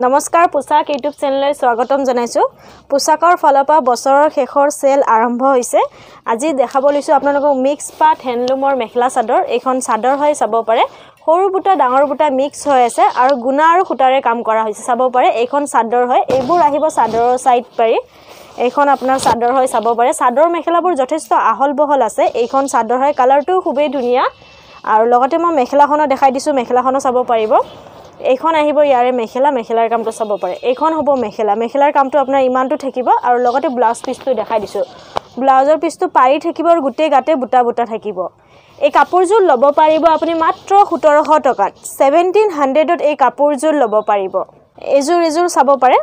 নমস্কাৰ পোছাক ইউটিউব চেনেললৈ স্বাগতম জনাইছো পোছাকৰ ফলপা বছৰৰ শেষৰ সেল আৰম্ভ হৈছে আজি দেখাব লৈছো আপোনালোকক মিক্স পাট হ্যান্ডলুমৰ মেখেলা চাদৰ এখন চাদৰ হয় চাব পাৰে সৰু বুটা ডাঙৰ বুটা মিক্স হৈ আছে আৰু গুণা আৰু খুটাৰে কাম কৰা হৈছে চাব পাৰে এখন চাদৰ হয় এইবোৰ আহিব চাদৰৰ সাইড পাৰি এখন আপোনাৰ চাদৰ হয় চাব পাৰে চাদৰ মেখেলাবোৰ যথেষ্ট আহল বহল আছে এইখন চাদৰ হয় কালাৰটো খুবেই ধুনিয়া আৰু লগতে মই মেখেলাখনো দেখাই দিছো মেখেলাখনো চাব পাৰিব এইখন আহিব ইয়াৰে মেখেলাৰ কামটো চাব পাৰে এইখন হ'ব মেখেলাৰ কামটো আপোনাৰ ইমানটো থাকিব আৰু লগতে ব্লাউজ পিছটো দেখাই দিছো ব্লাউজৰ পিছটো পাৰি থাকিব আৰু গুটে গাতে বুটা বুটা থাকিব এই কাপোৰজোৰ লব পাৰিব আপুনি মাত্ৰ 1700 টকাত 1700ত এই কাপোৰজোৰ লব পাৰিব এজোৰ চাব পাৰে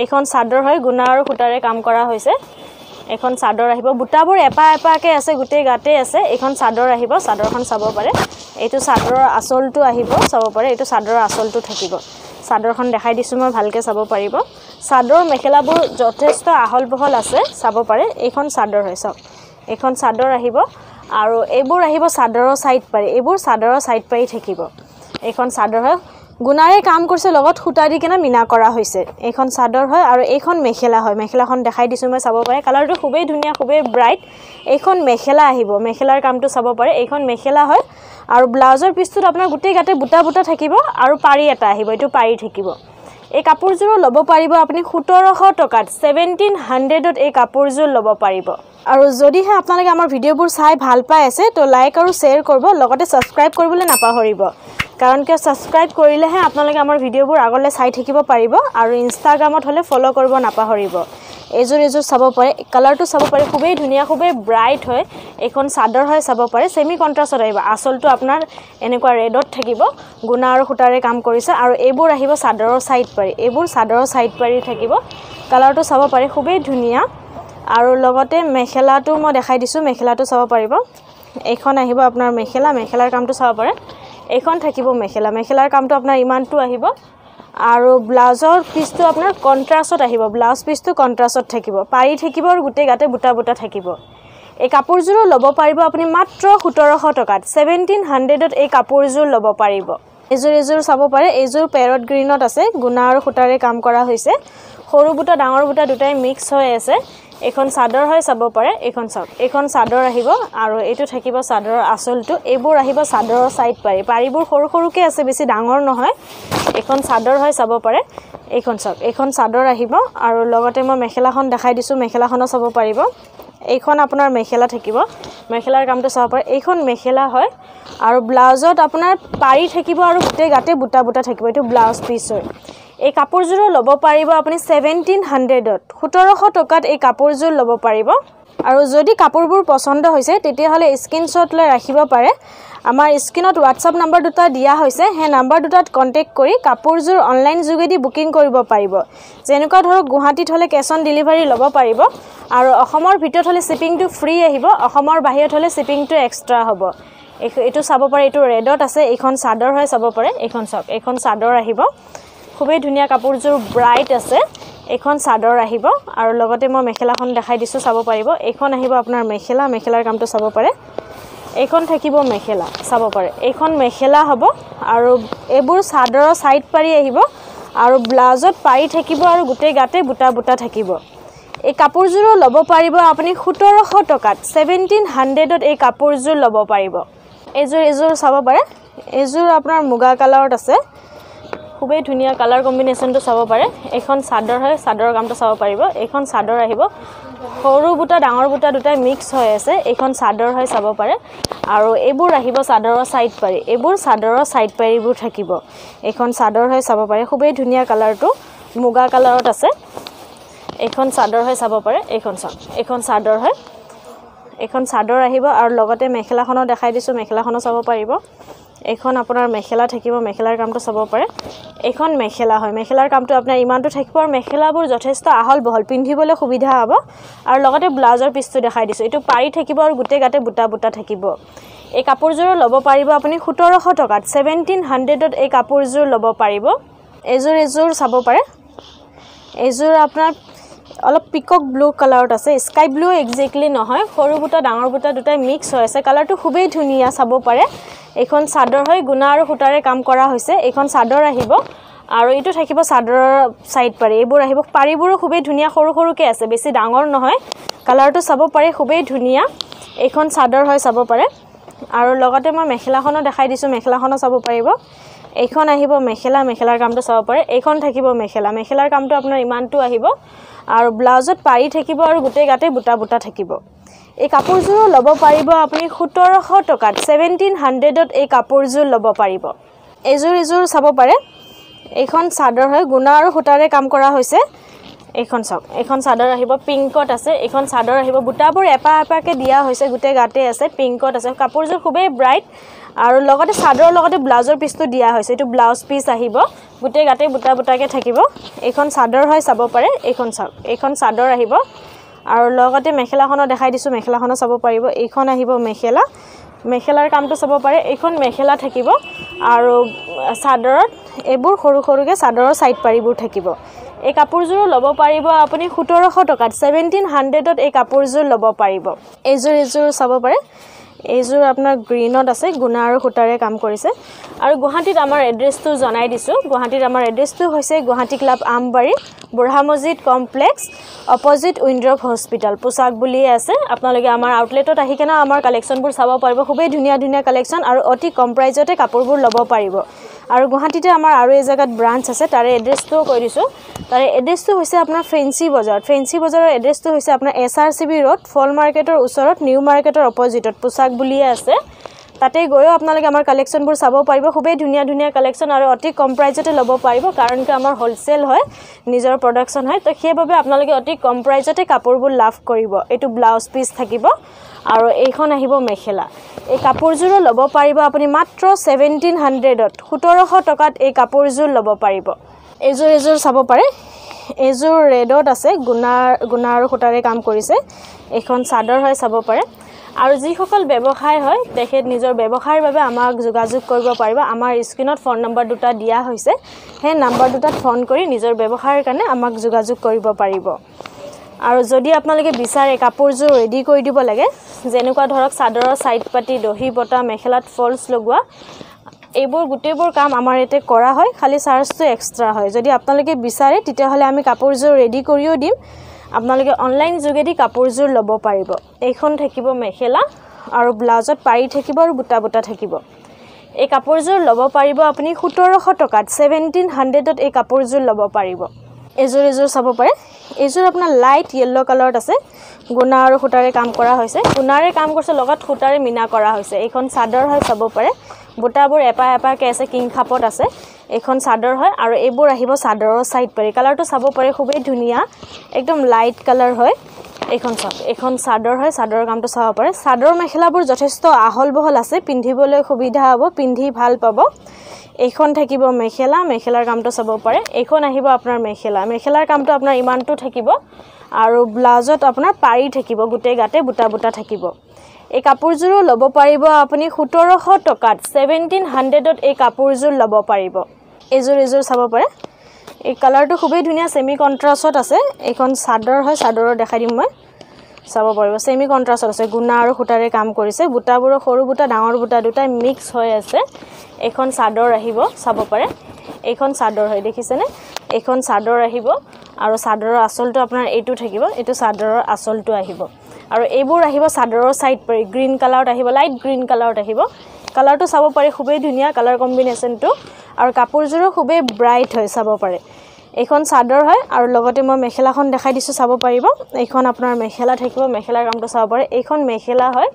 এইখন চাদৰ হয় গুণা আৰু খুটাৰে কাম কৰা হৈছে এখন চাদৰ আহিব বুটাবোৰ এপাকে আছে গুটে গাতে আছে এখন চাদৰ আহিব চাদৰখন চাব পাৰে এইটো চাদৰৰ আসলটো আহিব চাব পাৰে এইটো চাদৰৰ আসলটো থাকিব চাদৰখন দেখাই দিছো মই ভালকে চাব পাৰিব চাদৰ মেখেলাবোৰ যথেষ্ট আহল বহল আছে চাব পাৰে এইখন চাদৰ হয় সব এইখন চাদৰ আহিব আৰু এইবোৰ আহিব চাদৰৰ সাইড পাৰি এইবোৰ চাদৰৰ সাইড পাৰি থাকিব এইখন চাদৰ হয় গুণাৰে কাম কৰিছে লগত খুটা দি কেনে মিনা কৰা হৈছে এইখন চাদৰ হয় আৰু এইখন মেখেলা হয় মেখেলাখন দেখাই দিছো মই চাব পাৰে কালাৰটো খুবেই ধুনিয়া খুবেই ব্ৰাইট এইখন মেখেলা আহিব মেখেলাৰ কামটো চাব পাৰে এইখন মেখেলা হয় আৰু ব্লাউজৰ পিছটোত আপোনাৰ গুটে গাতে বুটা বুটা থাকিব আৰু পাৰি এটা আহিব এটো পাৰি থাকিব এই কাপোৰজোৰ লব পাৰিব আপুনি 1700 টকাত 1700ত এই কাপোৰজোৰ লব পাৰিব আৰু যদিহে আপোনালোকে আমাৰ ভিডিওবোৰ চাই ভাল পাই আছে তো লাইক আৰু শেয়াৰ কৰিব লগতে সাবস্ক্ৰাইব কৰিবলৈ নাপাহৰিব কাৰণ কি সাবস্ক্ৰাইব কৰিলেহে আপোনালোকে আমাৰ ভিডিওবোৰ আগলৈ চাই থাকিব পাৰিব আৰু ইনষ্টাগ্ৰামত হলে ফলো কৰিব নাপাহৰিব এজোৰ চাব পাৰে কালাৰটো চাব পাৰে খুবেই ধুনিয়া খুবেই ব্ৰাইট হয় এখন চাদৰ হয় চাব পাৰে সেমি কন্ট্ৰাষ্টত আহিব আসলটো আপোনাৰ এনেকুৱা ৰেডত থাকিব গুণা আৰু খুটাৰে কাম কৰিছে আৰু এইবোৰ আহিব চাদৰৰ সাইড পাৰি এইবোৰ চাদৰৰ সাইড পাৰি থাকিব কালাৰটো চাব পাৰে খুবেই ধুনিয়া আৰু লগতে মেখেলাটো মই দেখাই দিছো মেখেলাটো চাব পাৰিব এইখন আহিব আপোনাৰ মেখেলাৰ কামটো চাব পাৰে এইখন থাকিব মেখেলাৰ কামটো আপোনাৰ ইমানটো আহিব আৰু ব্লাউজৰ পিছটো আপোনাৰ কন্ট্ৰাষ্টত আহিব ব্লাউজ পিছটো কন্ট্ৰাষ্টত থাকিব পাৰি থাকিব আৰু গুটে গাতে বুটা বুটা থাকিব এই কাপোৰজোৰ লব পাৰিব আপুনি মাত্ৰ 1700 টকাত 1700ত এই কাপোৰজোৰ লব পাৰিব এজোৰ চাব পাৰে এজোৰ পেৰট গ্ৰীনত আছে গুণা আৰু খুটাৰে কাম কৰা হৈছে সৰু বুটা ডাঙৰ বুটা দুটাই মিক্স হৈ আছে এখন চাদৰ হয় চাব পাৰে এখন সব এখন চাদৰ আহিব আৰু এটো থাকিব চাদৰৰ আসলটো এইবোৰ আহিব চাদৰৰ সাইড পাৰিবোৰ সৰুকে আছে বেছি ডাঙৰ নহয় এখন চাদৰ হয় চাব পাৰে এইখন সব এখন চাদৰ আহিব আৰু লগতে মই মেখেলাখন দেখাই দিছো মেখেলাখনো চাব পাৰিব এইখন আপোনাৰ মেখেলা থাকিব মেখেলাৰ কামটো চাব পাৰে এইখন মেখেলা হয় আৰু ব্লাউজত আপোনাৰ পাৰি থাকিব আৰু গুটে গাতে বুটা বুটা থাকিব এটো ব্লাউজ পিছ হয় এই কাপোৰজোৰ লব পাৰিব আপুনি 1700ত 1700 টকাত এই কাপোৰজোৰ লব পাৰিব আৰু যদি কাপোৰবোৰ পছন্দ হৈছে তেতিয়া হলে স্ক্ৰিনশ্বট লৈ ৰাখিব পাৰে আমাৰ স্ক্ৰিনত WhatsApp নম্বৰ দুটা দিয়া হৈছে হে নম্বৰ দুটাত কন্টাক্ট কৰি কাপোৰজোৰ অনলাইন যোগেদি বুকিং কৰিব পাৰিব যেনেকুৱা ধৰক গুৱাহাটীত হলে কেছ অন ডেলিভাৰী লব পাৰিব আৰু অসমৰ ভিতৰত হলে শিপিংটো ফ্ৰী আহিব অসমৰ বাহিৰত হলে শিপিংটো এক্সট্ৰা হ'ব এটো চাব পাৰে এটো ৰেডত আছে এইখন চাদৰ হয় চাব পাৰে এইখন সব এইখন চাদৰ আহিব খুবেই ধুনিয়া কাপোৰজোৰ ব্ৰাইট আছে এখন চাদৰ আহিব আৰু লগতে মই মেখেলাখন দেখাই দিছো চাব পাৰিব এইখন আহিব আপোনাৰ মেখেলাৰ কামটো চাব পাৰে এইখন থাকিব মেখেলা চাব পাৰে এইখন মেখেলা হ'ব আৰু এইবোৰ চাদৰৰ সাইড পাৰি আহিব আৰু ব্লাউজত পাৰি থাকিব আৰু গুটে গাতে বুটা বুটা থাকিব এই কাপোৰজোৰ লব পাৰিব আপুনি 1700 টকাত 1700ত এই কাপোৰজোৰ লব পাৰিব এজোৰ চাব পাৰে এজোৰ আপোনাৰ মুগা কালাৰত আছে খুবেই ধুনিয়া কালাৰ কম্বিনেশনটো চাব পাৰে এখন চাদৰ হয় চাদৰৰ কামটো চাব পাৰিব এখন চাদৰ আহিব সৰু বুটা ডাঙৰ বুটা দুটাই মিক্স হৈ আছে এখন চাদৰ হয় চাব পাৰে আৰু এইবোৰ আহিব চাদৰৰ সাইড পাৰি এইবোৰ চাদৰৰ সাইড পাৰিবোৰ থাকিব এখন চাদৰ হয় চাব পাৰে খুবেই ধুনিয়া কালাৰটো মুগা কালাৰত আছে এখন চাদৰ হয় চাব পাৰে এখন চাদৰ হয় এখন চাদৰ আহিব আৰু লগতে মেখেলাখনো দেখাই দিছো মেখেলাখনো চাব পাৰিব এখন আপোনাৰ মেখেলা থাকিব মেখেলাৰ কামটো চাব পাৰে এখন মেখেলা হয় মেখেলাৰ কামটো আপোনাৰ ইমানটো থাকিব আৰু মেখেলাবোৰ যথেষ্ট আহল বহল পিন্ধিবলৈ সুবিধা হ'ব আৰু লগতে ব্লাউজৰ পিছটো দেখাই দিছো এটো পাৰি থাকিব আৰু গুটে গাতে বুটা বুটা থাকিব এই কাপোৰজোৰ লব পাৰিব আপুনি 1700 টকাত 1700ত এই কাপোৰজোৰ লব পাৰিব এজোৰ চাব পাৰে এজোৰ আপোনাৰ অলপ পিকক ব্লু কালাৰত আছে স্কাই ব্লু এক্স্যাক্টলি নহয় সৰু বুটা ডাঙৰ বুটা দুটাই মিক্স হৈ আছে কালাৰটো খুবেই ধুনিয়া চাব পাৰে এখন চাদৰ হয় গুণা আৰু খুটাৰে কাম কৰা হৈছে এখন চাদৰ আহিব আৰু এইটো থাকিব চাদৰৰ সাইড পাৰি এইবোৰ আহিব পাৰিবোৰো খুবেই ধুনিয়া সৰু সৰুকে আছে বেছি ডাঙৰ নহয় কালাৰটো চাব পাৰে খুবেই ধুনিয়া এইখন চাদৰ হয় চাব পাৰে আৰু লগতে মই মেখেলাখনো দেখাই দিছো মেখেলাখনো চাব পাৰিব এইখন আহিব মেখেলাৰ কামটো চাব পাৰে এইখন থাকিব মেখেলাৰ কামটো আপোনাৰ ইমানটো আহিব আৰু ব্লাউজত পাৰি থাকিব আৰু গোটেই গাতে বুটা বুটা থাকিব এই কাপোৰযোৰ লব পাৰিব আপুনি 1700 টকাত 1700ত এই কাপোৰযোৰ লব পাৰিব এজোৰ চাব পাৰে এইখন চাদৰ হয় গুণা আৰু সুতাৰে কাম কৰা হৈছে এইখন চাওক এইখন চাদৰ আহিব পিংকত আছে এইখন চাদৰ আহিব বুটাবোৰ এপাকে দিয়া হৈছে গোটেই গাতে আছে পিংকত আছে কাপোৰযোৰ খুবেই ব্ৰাইট আৰু লগতে চাদৰৰ লগতে ব্লাউজৰ পিছটো দিয়া হৈছে এটো ব্লাউজ পিস আহিব গোটেই গাতে বুটা বুটাকে থাকিব এইখন চাদৰ হয় চাব পাৰে এইখন চাওক এইখন চাদৰ আহিব আৰু লগতে মেখেলাখনো দেখাই দিছো মেখেলাখনো চাব পাৰিব এইখন আহিব মেখেলাৰ কামটো চাব পাৰে এইখন মেখেলা থাকিব আৰু চাদৰত এবোৰ সৰু সৰুকে চাদৰৰ সাইড পাৰিবোৰ থাকিব এই কাপোৰযোৰ লব পাৰিব আপুনি 1700 টকাত 1700ত এই কাপোৰযোৰ লব পাৰিব এজোৰ চাব পাৰে এইজোৰ আপোনাৰ গ্ৰীনত আছে গুণা আৰু সুতাৰে কাম কৰিছে আৰু গুৱাহাটীত আমাৰ এড্ৰেছটো জনাই দিছো গুৱাহাটীত আমাৰ এড্ৰেছটো হৈছে গুৱাহাটী ক্লাব আমবাৰী বুঢ়া মছজিদ কমপ্লেক্স অপজিট উইন্ড্ৰপ হস্পিটাল পোছাক বুলি আছে আপোনালোকে আমাৰ আউটলেটত আহি কেনে আমাৰ কালেকচনবোৰ চাব পাৰিব খুবেই ধুনিয়া কালেকচন আৰু অতি কম প্ৰাইজতে কাপোৰবোৰ লব পাৰিব আৰু গুৱাহাটীতে আমাৰ আৰু এই জায়গাত ব্ৰাঞ্চ আছে তাৰে এড্ৰেছটো কৈ দিছো তাৰে এড্ৰেছটো হৈছে আপোনাৰ ফেন্সি বজাৰৰ এড্ৰেছটো হৈছে আপোনাৰ SRCB ৰোড ফল মাৰ্কেটৰ ওচৰত নিউ মাৰ্কেটৰ অপজিটত পোছাক বুলি আছে তাতে গৈও আপোনালোকে আমাৰ কালেকচনবোৰ চাব পাৰিব খুবেই ধুনিয়া কালেকচন আৰু অতি কম প্ৰাইজতে লব পাৰিব কাৰণ কি আমাৰ হোলসেল হয় নিজৰ প্ৰডাকচন হয় তো সেইভাবে আপোনালোকে অতি কম প্ৰাইজতে কাপোৰবোৰ লাভ কৰিব এটো ব্লাউজ পিস থাকিব আৰু এইখন আহিব মেখেলা এই কাপোৰযোৰ লব পাৰিব আপুনি মাত্ৰ 1700ত 1700 টকাত এই কাপোৰযোৰ লব পাৰিব এজোৰ চাব পাৰে এজোৰ ৰেডত আছে গুণা আৰু সুতাৰে কাম কৰিছে এইখন চাদৰ হয় চাব পাৰে আৰু যিসকল ব্যৱসায় হয় তেখেত নিজৰ ব্যৱসায়ৰ বাবে আমাক যোগাযোগ কৰিব পাৰিব আমাৰ স্ক্ৰিনত ফোন নম্বৰ দুটা দিয়া হৈছে সেই নম্বৰ দুটাত ফোন কৰি নিজৰ ব্যৱসায়ৰ কাৰণে আমাক যোগাযোগ কৰিব পাৰিব আৰু যদি আপোনালোকে বিচাৰে কাপোৰযোৰ ৰেডি কৰি দিব লাগে যেনেকুৱা ধৰক চাদৰৰ সাইড পাটি দহি বটা মেখেলাত ফলস লগোৱা এইবোৰ গুটেবোৰ কাম আমাৰ এতে কৰা হয় খালি চাৰ্জটো এক্সট্ৰা হয় যদি আপোনালোকে বিচাৰে তেতিয়া হলে আমি কাপোৰযোৰ ৰেডি কৰিও দিম আপোনালোকে অনলাইন যোগেদি কাপোৰযোৰ লব পাৰিব এইখন থাকিব মেখেলা আৰু ব্লাউজত পাৰি থাকিব আৰু বুটা বুটা থাকিব এই কাপোৰযোৰ লব পাৰিব আপুনি 1700 টকাত 1700ত এই কাপোৰযোৰ লব পাৰিব এজোৰ চাব পাৰে এজোৰ আপোনাৰ লাইট ইয়েলো কালাৰত আছে গুণা আৰু সুতাৰে কাম কৰা হৈছে গুণাৰে কাম কৰিছে লগত সুতাৰে মিনা কৰা হৈছে এইখন চাদৰ হয় চাব পাৰে বুটাবোৰ এপাকে আছে কিং খাপত আছে এইখন চাদৰ হয় আৰু এইবোৰ আহিব চাদৰৰ সাইড পাৰি কালাৰটো চাব পাৰে খুবেই ধুনিয়া একদম লাইট কালাৰ হয় এইখন চাওক এইখন চাদৰ হয় চাদৰৰ কামটো চাব পাৰে চাদৰ মেখেলাবোৰ যথেষ্ট আহল বহল আছে পিন্ধিবলৈ সুবিধা হ'ব পিন্ধি ভাল পাব এইখন থাকিব মেখেলাৰ কামটো চাব পাৰে এইখন আহিব আপোনাৰ মেখেলাৰ কামটো আপোনাৰ ইমানটো থাকিব আৰু ব্লাউজত আপোনাৰ পাৰি থাকিব গোটেই গাতে বুটা বুটা থাকিব এই কাপোৰযোৰ লব পাৰিব আপুনি 1700 টকাত 1700ত এই কাপোৰযোৰ লব পাৰিব এজোৰ চাব পাৰে এই কালাৰটো খুবেই ধুনিয়া সেমি কন্ট্ৰাষ্টত আছে এইখন চাদৰ হয় চাদৰৰ দেখাই দিম মই চাব পাৰিব সেমি কন্ট্ৰাষ্টত আছে গুণা আৰু সুতাৰে কাম কৰিছে বুটাবোৰ সৰু বুটা ডাঙৰ বুটা দুটাই মিক্স হৈ আছে এইখন চাদৰ আহিব চাব পাৰে এইখন চাদৰ হয় দেখিছেনে এইখন চাদৰ আহিব আৰু চাদৰৰ আঁচলটো আপোনাৰ এইটো থাকিব এইটো চাদৰৰ আঁচলটো আহিব আৰু এইবোৰ আহিব চাদৰৰ সাইড পাৰি গ্ৰীন কালাৰত আহিব লাইট গ্ৰীন কালাৰত আহিব কালাৰটো চাব পাৰে খুবেই ধুনিয়া কালাৰ কম্বিনেশনটো আৰু কাপোৰযোৰো খুবেই ব্ৰাইট হয় চাব পাৰে এইখন চাদৰ হয় আৰু লগতে মই মেখেলাখন দেখাই দিছো চাব পাৰিব এইখন আপোনাৰ মেখেলা থাকিব মেখেলাৰ কামটো চাব পাৰে এইখন মেখেলা হয়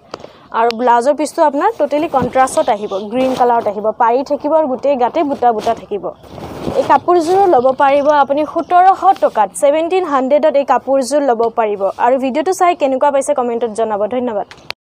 আৰু ব্লাউজৰ পিছটো আপোনাৰ টোটালি কন্ট্ৰাষ্টত আহিব গ্ৰীন কালাৰত আহিব পাৰি থাকিব আৰু গোটেই গাতে বুটা বুটা থাকিব এই কাপোৰযোৰ লব পাৰিব আপুনি 1700 টকাত 1700ত এই কাপোৰযোৰ লব পাৰিব আৰু ভিডিওটো চাই কেনেকুৱা পাইছে কমেন্টত জনাব ধন্যবাদ